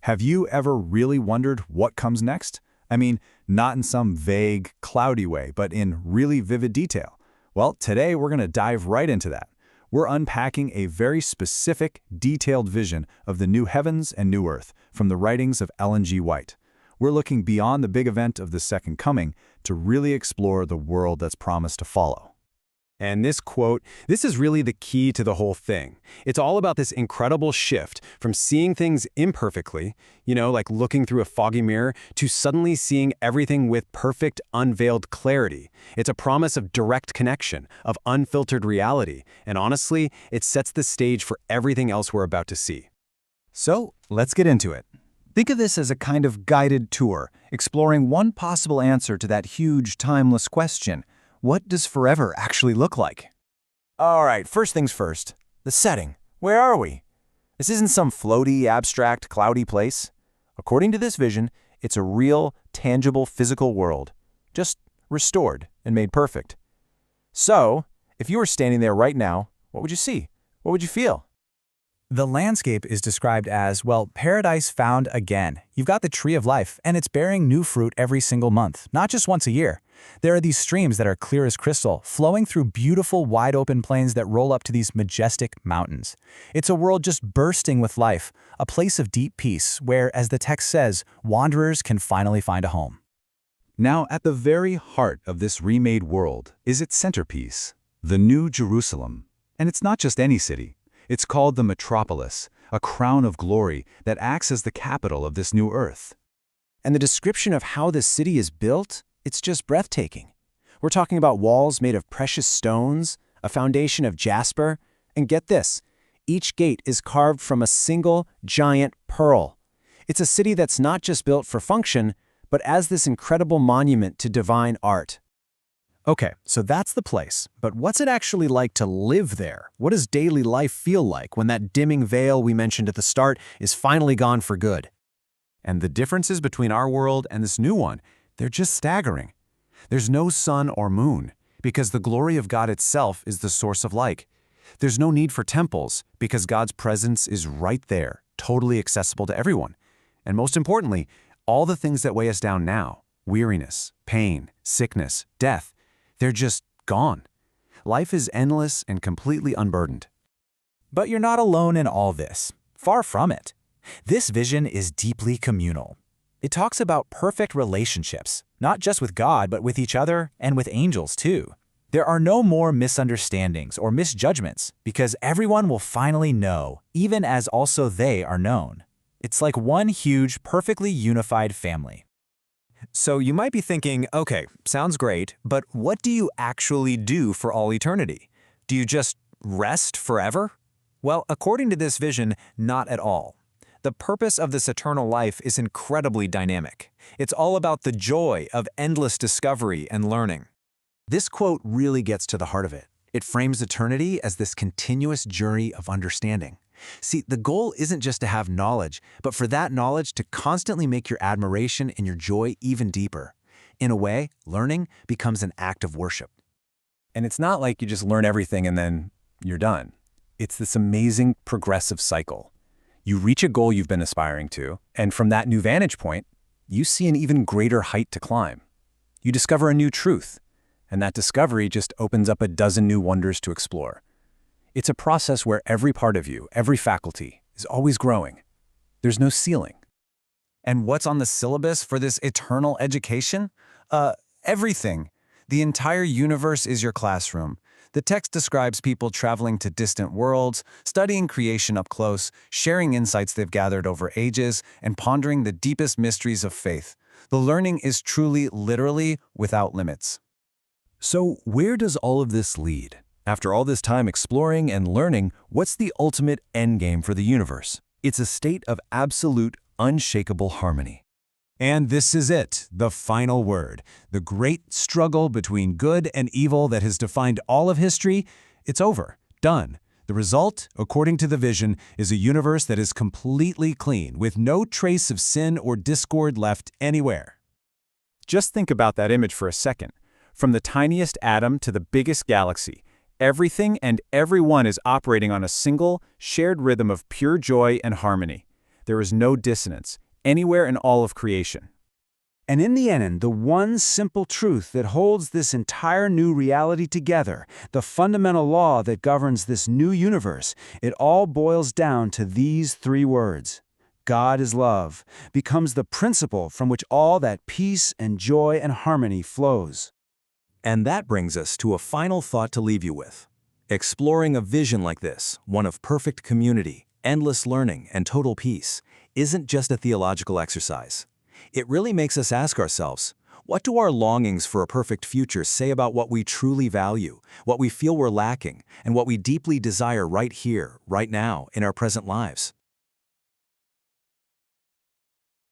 Have you ever really wondered what comes next? I mean, not in some vague, cloudy way, but in really vivid detail. Well, today we're going to dive right into that. We're unpacking a very specific, detailed vision of the new heavens and new earth from the writings of Ellen G. White. We're looking beyond the big event of the Second Coming to really explore the world that's promised to follow. And this quote, this is really the key to the whole thing. It's all about this incredible shift from seeing things imperfectly, like looking through a foggy mirror, to suddenly seeing everything with perfect, unveiled clarity. It's a promise of direct connection, of unfiltered reality, and honestly, it sets the stage for everything else we're about to see. So, let's get into it. Think of this as a kind of guided tour, exploring one possible answer to that huge, timeless question. What does forever actually look like? All right, first things first. The setting. Where are we? This isn't some floaty, abstract, cloudy place. According to this vision, it's a real, tangible, physical world, just restored and made perfect. So, if you were standing there right now, what would you see? What would you feel? The landscape is described as, well, paradise found again. You've got the tree of life, and it's bearing new fruit every single month, not just once a year. There are these streams that are clear as crystal, flowing through beautiful, wide-open plains that roll up to these majestic mountains. It's a world just bursting with life, a place of deep peace where, as the text says, wanderers can finally find a home. Now, at the very heart of this remade world is its centerpiece, the New Jerusalem. And it's not just any city. It's called the metropolis, a crown of glory that acts as the capital of this new earth. And the description of how this city is built, it's just breathtaking. We're talking about walls made of precious stones, a foundation of jasper, and get this, each gate is carved from a single giant pearl. It's a city that's not just built for function, but as this incredible monument to divine art. Okay, so that's the place, but what's it actually like to live there? What does daily life feel like when that dimming veil we mentioned at the start is finally gone for good? And the differences between our world and this new one, they're just staggering. There's no sun or moon, because the glory of God itself is the source of light. There's no need for temples, because God's presence is right there, totally accessible to everyone. And most importantly, all the things that weigh us down now, weariness, pain, sickness, death, they're just gone. Life is endless and completely unburdened. But you're not alone in all this. Far from it. This vision is deeply communal. It talks about perfect relationships, not just with God, but with each other and with angels too. There are no more misunderstandings or misjudgments because everyone will finally know, even as also they are known. It's like one huge, perfectly unified family. So you might be thinking, okay, sounds great, but what do you actually do for all eternity? Do you just rest forever? Well, according to this vision, not at all. The purpose of this eternal life is incredibly dynamic. It's all about the joy of endless discovery and learning. This quote really gets to the heart of it. It frames eternity as this continuous journey of understanding. See, the goal isn't just to have knowledge, but for that knowledge to constantly make your admiration and your joy even deeper. In a way, learning becomes an act of worship. And it's not like you just learn everything and then you're done. It's this amazing progressive cycle. You reach a goal you've been aspiring to, and from that new vantage point, you see an even greater height to climb. You discover a new truth, and that discovery just opens up a dozen new wonders to explore. It's a process where every part of you, every faculty, is always growing. There's no ceiling. And what's on the syllabus for this eternal education? Everything. The entire universe is your classroom. The text describes people traveling to distant worlds, studying creation up close, sharing insights they've gathered over ages, and pondering the deepest mysteries of faith. The learning is truly, literally, without limits. So where does all of this lead? After all this time exploring and learning, what's the ultimate endgame for the universe? It's a state of absolute, unshakable harmony. And this is it, the final word. The great struggle between good and evil that has defined all of history, it's over, done. The result, according to the vision, is a universe that is completely clean, with no trace of sin or discord left anywhere. Just think about that image for a second. From the tiniest atom to the biggest galaxy, everything and everyone is operating on a single, shared rhythm of pure joy and harmony. There is no dissonance anywhere in all of creation. And in the end, the one simple truth that holds this entire new reality together, the fundamental law that governs this new universe, it all boils down to these three words. God is love, becomes the principle from which all that peace and joy and harmony flows. And that brings us to a final thought to leave you with. Exploring a vision like this, one of perfect community, endless learning, and total peace, isn't just a theological exercise. It really makes us ask ourselves, what do our longings for a perfect future say about what we truly value, what we feel we're lacking, and what we deeply desire right here, right now, in our present lives?